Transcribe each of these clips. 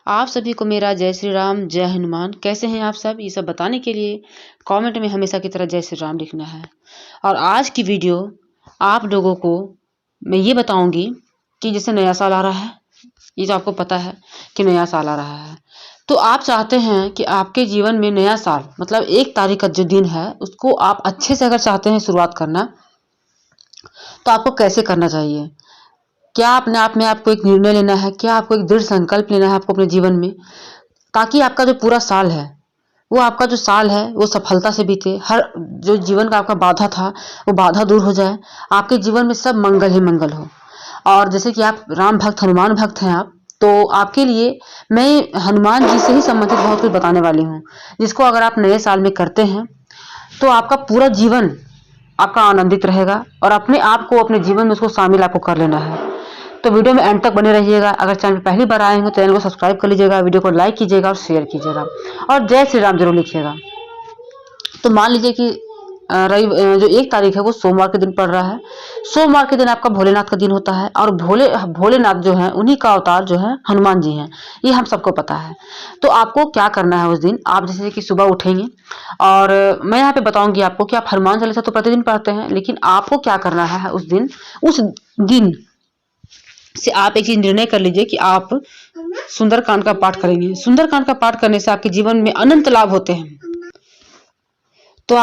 आप सभी को मेरा जय श्री राम, जय हनुमान। कैसे हैं आप सब? ये सब बताने के लिए कमेंट में हमेशा की तरह जय श्री राम लिखना है। और आज की वीडियो आप लोगों को मैं ये बताऊंगी कि जैसे नया साल आ रहा है, ये तो आपको पता है कि नया साल आ रहा है, तो आप चाहते हैं कि आपके जीवन में नया साल मतलब 1 तारीख का जो दिन है उसको आप अच्छे से अगर चाहते हैं शुरुआत करना, तो आपको कैसे करना चाहिए? क्या अपने आप में आपको एक निर्णय लेना है? क्या आपको एक दृढ़ संकल्प लेना है आपको अपने जीवन में, ताकि आपका जो पूरा साल है, वो आपका जो साल है वो सफलता से बीते। हर जो जीवन का आपका बाधा था वो बाधा दूर हो जाए, आपके जीवन में सब मंगल ही मंगल हो। और जैसे कि आप राम भक्त हनुमान भक्त हैं आप, तो आपके लिए मैं हनुमान जी से ही संबंधित बहुत कुछ बताने वाली हूँ, जिसको अगर आप नए साल में करते हैं तो आपका पूरा जीवन आपका आनंदित रहेगा। और अपने आप को अपने जीवन में उसको शामिल आपको कर लेना है। तो वीडियो में एंड तक बने रहिएगा। अगर चैनल पहली बार आए हैं तो चैनल को सब्सक्राइब कर लीजिएगा, वीडियो को लाइक कीजिएगा और शेयर कीजिएगा, और जय श्री राम जरूर लिखिएगा। तो मान लीजिए कि जो 1 तारीख है वो सोमवार के दिन पड़ रहा है। सोमवार के दिन आपका भोलेनाथ का दिन होता है, और भोलेनाथ जो है उन्हीं का अवतार जो है हनुमान जी हैं, ये हम सबको पता है। तो आपको क्या करना है उस दिन, आप जैसे कि सुबह उठेंगे, और मैं यहाँ पे बताऊंगी आपको कि आप हनुमान चालीसा तो प्रतिदिन पढ़ते हैं, लेकिन आपको क्या करना है उस दिन से आप एक चीज निर्णय कर लीजिए कि आप सुंदरकांड का पाठ करेंगे। सुंदरकांड का पाठ करने से आपके जीवन में अनंत लाभ होते हैं। तो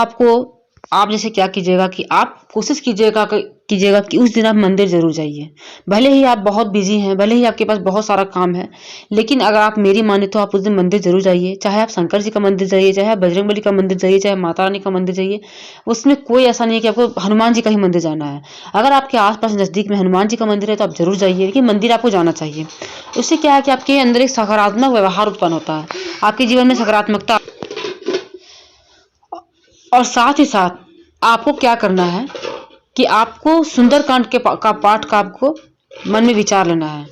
आप जैसे क्या कीजिएगा कि आप कोशिश कीजिएगा कि उस दिन आप मंदिर जरूर जाइए। भले ही आप बहुत बिजी हैं, भले ही आपके पास बहुत सारा काम है, लेकिन अगर आप मेरी माने तो आप उस दिन मंदिर जरूर जाइए। चाहे आप शंकर जी का मंदिर जाइए, चाहे आप बजरंगबली का मंदिर जाइए, चाहे माता रानी का मंदिर जाइए, उसमें कोई ऐसा नहीं है कि आपको हनुमान जी का ही मंदिर जाना है। अगर आपके आसपास नजदीक में हनुमान जी का मंदिर है तो आप जरूर जाइए, लेकिन मंदिर आपको जाना चाहिए। उससे क्या है कि आपके अंदर एक सकारात्मक व्यवहार उत्पन्न होता है, आपके जीवन में सकारात्मकता। और साथ ही साथ आपको क्या करना है कि आपको सुंदरकांड का पाठ का आपको मन में विचार लेना है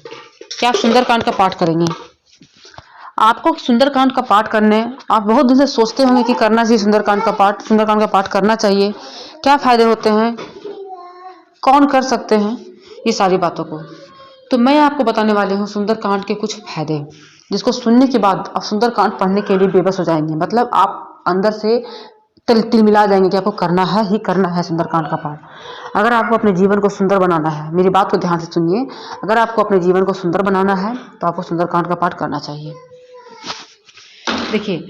कि आप सुंदरकांड का पाठ करेंगे। आपको सुंदरकांड का पाठ करने, आप बहुत दिन से सोचते होंगे कि करना चाहिए सुंदरकांड का पाठ करना चाहिए, क्या फायदे होते हैं, कौन कर सकते हैं, ये सारी बातों को तो मैं आपको बताने वाली हूँ सुंदरकांड के कुछ फायदे, जिसको सुनने के बाद आप सुंदरकांड पढ़ने के लिए बेबस हो जाएंगे। मतलब आप अंदर से तिलमिला जाएंगे कि आपको करना है ही करना है सुंदरकांड का पाठ। अगर आपको अपने जीवन को सुंदर बनाना है, मेरी बात को ध्यान से सुनिए, अगर आपको अपने जीवन को सुंदर बनाना है तो आपको सुंदरकांड का पाठ करना चाहिए। देखिए,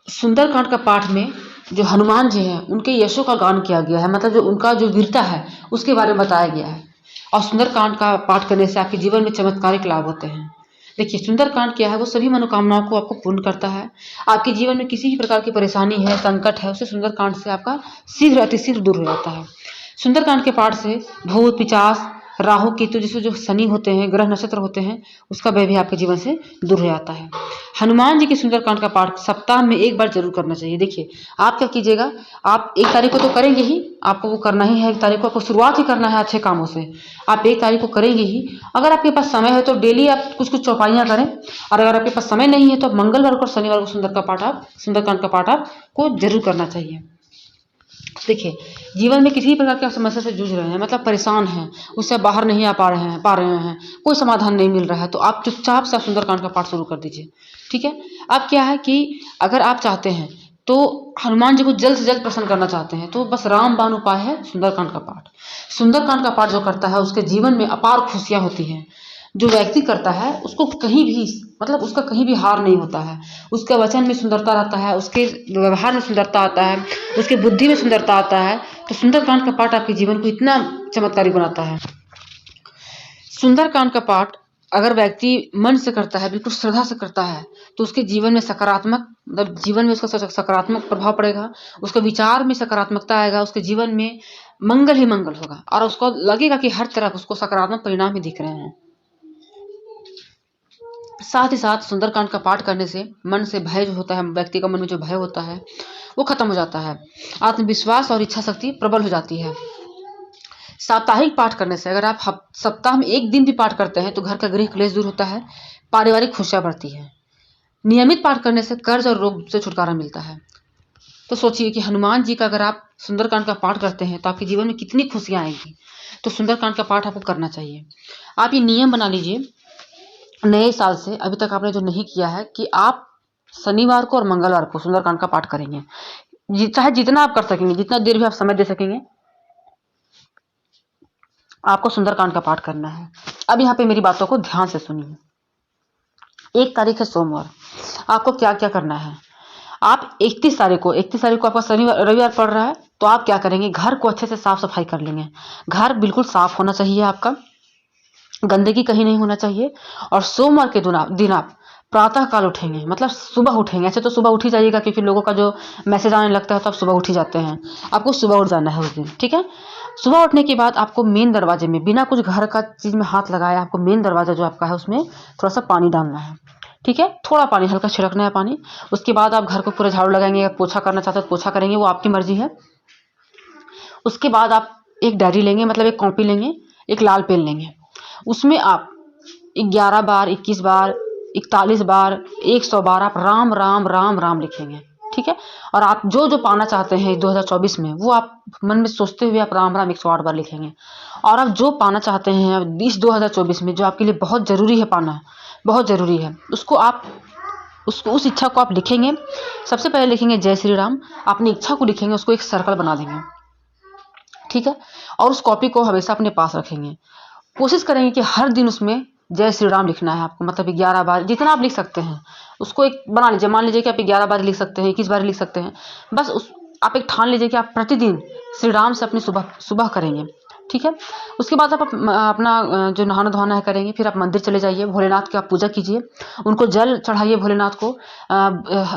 सुंदरकांड का पाठ में जो हनुमान जी हैं उनके यशों का गान किया गया है, मतलब जो उनका जो वीरता है उसके बारे में बताया गया है। और सुंदरकांड का पाठ करने से आपके जीवन में चमत्कारिक लाभ होते हैं। देखिए, सुंदरकांड क्या है, वो सभी मनोकामनाओं को आपको पूर्ण करता है। आपके जीवन में किसी भी प्रकार की परेशानी है, संकट है, उसे सुंदरकांड से आपका शीघ्र अतिशीघ्र दूर हो जाता है। सुंदरकांड के पाठ से भूत पिशाच, राहु केतु जैसे जो शनि होते हैं, ग्रह नक्षत्र होते हैं, उसका भय भी आपके जीवन से दूर हो जाता है। हनुमान जी के सुंदरकांड का पाठ सप्ताह में 1 बार जरूर करना चाहिए। देखिए, आप क्या कीजिएगा, आप 1 तारीख को तो करेंगे ही, आपको वो करना ही है। 1 तारीख को आपको शुरुआत ही करना है अच्छे कामों से। आप 1 तारीख को करेंगे ही। अगर आपके पास समय है तो डेली आप कुछ कुछ चौपाइयाँ करें, और अगर आपके पास समय नहीं है तो आप मंगलवार को और शनिवार को सुंदरकांड का पाठ आपको जरूर करना चाहिए। देखिए, जीवन में किसी भी प्रकार की समस्या से जूझ रहे हैं, मतलब परेशान हैं, उससे बाहर नहीं आ पा रहे हैं, कोई समाधान नहीं मिल रहा है, तो आप चुपचाप से सुंदरकांड का पाठ शुरू कर दीजिए। ठीक है। अब क्या है कि अगर आप चाहते हैं तो हनुमान जी को जल्द से जल्द प्रसन्न करना चाहते हैं, तो बस रामबाण उपाय है सुंदरकांड का पाठ। सुंदरकांड का पाठ जो करता है उसके जीवन में अपार खुशियां होती हैं। जो व्यक्ति करता है उसको कहीं भी, मतलब उसका कहीं भी हार नहीं होता है। उसके वचन में सुंदरता रहता है, उसके व्यवहार में सुंदरता आता है, उसके बुद्धि में सुंदरता आता है। तो सुंदरकांड का पाठ आपके जीवन को इतना चमत्कारी बनाता है। सुंदरकांड का पाठ अगर व्यक्ति मन से करता है, बिल्कुल श्रद्धा से करता है, तो उसके जीवन में सकारात्मक, मतलब जीवन में उसका सकारात्मक प्रभाव पड़ेगा, उसके विचार में सकारात्मकता आएगा, उसके जीवन में मंगल ही मंगल होगा, और उसको लगेगा कि हर तरफ उसको सकारात्मक परिणाम ही दिख रहे हैं। साथ ही साथ सुंदरकांड का पाठ करने से मन से भय जो होता है, व्यक्ति का मन में जो भय होता है वो खत्म हो जाता है, आत्मविश्वास और इच्छा शक्ति प्रबल हो जाती है। साप्ताहिक पाठ करने से, अगर आप सप्ताह में 1 दिन भी पाठ करते हैं तो घर का गृह क्लेश दूर होता है, पारिवारिक खुशियां बढ़ती है। नियमित पाठ करने से कर्ज और रोग से छुटकारा मिलता है। तो सोचिए कि हनुमान जी का अगर आप सुंदरकांड का पाठ करते हैं तो आपके जीवन में कितनी खुशियां आएंगी। तो सुंदरकांड का पाठ आपको करना चाहिए। आप ये नियम बना लीजिए नए साल से अभी तक आपने जो नहीं किया है कि आप शनिवार को और मंगलवार को सुंदरकांड का पाठ करेंगे। चाहे जितना आप कर सकेंगे, जितना देर भी आप समय दे सकेंगे, आपको सुंदरकांड का पाठ करना है। अब यहाँ पे मेरी बातों को ध्यान से सुनिए। 1 तारीख है सोमवार, आपको क्या क्या करना है। आप 31 तारीख को आपका शनिवार रविवार पड़ रहा है, तो आप क्या करेंगे, घर को अच्छे से साफ सफाई कर लेंगे। घर बिल्कुल साफ होना चाहिए आपका, गंदगी कहीं नहीं होना चाहिए। और सोमवार के दिन आप प्रातः काल उठेंगे, मतलब सुबह उठेंगे। ऐसे तो सुबह उठ ही जाइएगा, क्योंकि लोगों का जो मैसेज आने लगता है तो आप सुबह उठ ही जाते हैं। आपको सुबह उठ जाना है उस दिन, ठीक है। सुबह उठने के बाद आपको मेन दरवाजे में, बिना कुछ घर का चीज में हाथ लगाए, आपको मेन दरवाजा जो आपका है उसमें थोड़ा सा पानी डालना है, ठीक है। थोड़ा पानी, हल्का छिड़कना है पानी। उसके बाद आप घर को पूरा झाड़ू लगाएंगे, या पोछा करना चाहते हो तो पोछा करेंगे, वो आपकी मर्जी है। उसके बाद आप एक डायरी लेंगे, मतलब एक कॉपी लेंगे, एक लाल पेन लेंगे। उसमें आप 11 बार, 21 बार, 41 बार, 100 बार आप राम राम राम राम लिखेंगे, ठीक है। और आप जो जो पाना चाहते हैं 2024 में, वो आप मन में सोचते हुए आप राम राम 108 बार लिखेंगे। और आप जो पाना चाहते हैं इस 2024 में, जो आपके लिए बहुत ज़रूरी है पाना, बहुत ज़रूरी है, उसको आप उस इच्छा को आप लिखेंगे। सबसे पहले लिखेंगे जय श्री राम, अपनी इच्छा को लिखेंगे, उसको एक सर्कल बना देंगे, ठीक है। और उस कॉपी को हमेशा अपने पास रखेंगे। कोशिश करेंगे कि हर दिन उसमें जय श्री राम लिखना है आपको, मतलब 11 बार, जितना आप लिख सकते हैं उसको एक बना लीजिए। मान लीजिए कि आप 11 बार लिख सकते हैं, 21 बार लिख सकते हैं। बस आप एक ठान लीजिए कि आप प्रतिदिन श्री राम से अपनी सुबह सुबह करेंगे, ठीक है। उसके बाद आप अपना जो नहाना धोना है करेंगे। फिर आप मंदिर चले जाइए, भोलेनाथ की आप पूजा कीजिए, उनको जल चढ़ाइए भोलेनाथ को।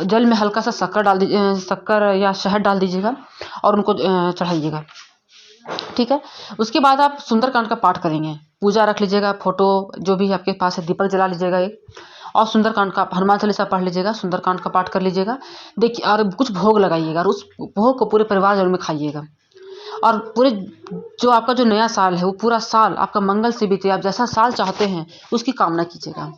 जल में हल्का सा शक्कर डाल दीजिए, शक्कर या शहद डाल दीजिएगा और उनको चढ़ाइएगा, ठीक है। उसके बाद आप सुंदरकांड का पाठ करेंगे। पूजा रख लीजिएगा, फोटो जो भी आपके पास है, दीपक जला लीजिएगा एक, और सुंदरकांड का हनुमान चालीसा पढ़ लीजिएगा, सुंदरकांड का पाठ कर लीजिएगा। देखिए, और कुछ भोग लगाइएगा, और उस भोग को पूरे परिवार जरूर में खाइएगा। और पूरे जो आपका जो नया साल है, वो पूरा साल आपका मंगल से बीते। आप जैसा साल चाहते हैं उसकी कामना कीजिएगा।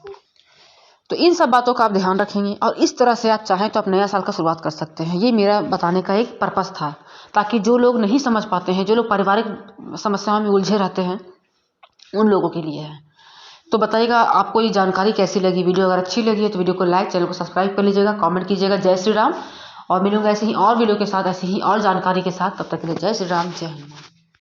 तो इन सब बातों का आप ध्यान रखेंगे, और इस तरह से आप चाहें तो आप नया साल का शुरुआत कर सकते हैं। ये मेरा बताने का एक पर्पस था, ताकि जो लोग नहीं समझ पाते हैं, जो लोग पारिवारिक समस्याओं में उलझे रहते हैं, उन लोगों के लिए है। तो बताइएगा आपको ये जानकारी कैसी लगी। वीडियो अगर अच्छी लगी है तो वीडियो को लाइक, चैनल को सब्सक्राइब कर लीजिएगा, कमेंट कीजिएगा। जय श्री राम। और मिलूंगा ऐसे ही और वीडियो के साथ, ऐसी ही और जानकारी के साथ। तब तक के लिए जय श्री राम, जय हनुमान।